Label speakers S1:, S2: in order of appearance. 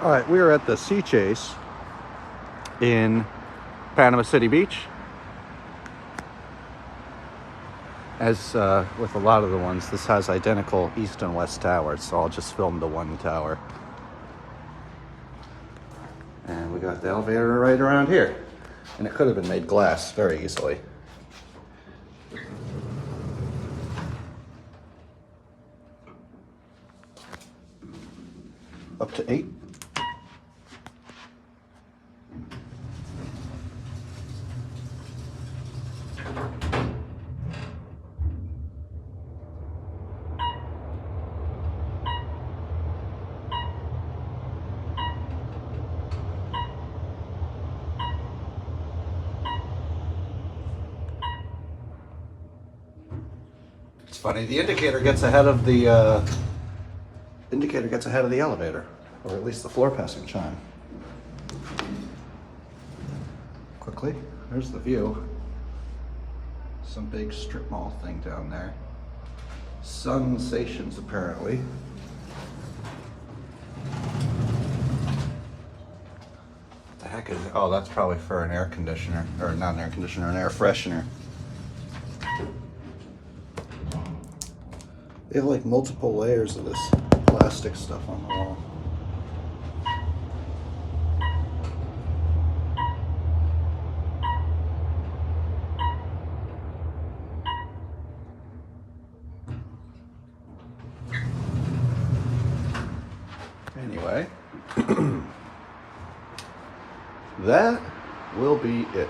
S1: All right, we are at the Seachase in Panama City Beach. As with a lot of the ones, this has identical east and west towers, so I'll just film the one tower. And we got the elevator right around here. And it could have been made glass very easily. Up to 8. It's funny, the indicator gets ahead of the elevator, or at least the floor passing chime. Quickly, there's the view. Some big strip mall thing down there. Sensations, apparently. What the heck is it? Oh, that's probably for an air conditioner, or not an air conditioner, an air freshener. They have like multiple layers of this plastic stuff on the wall. Anyway, that will be it.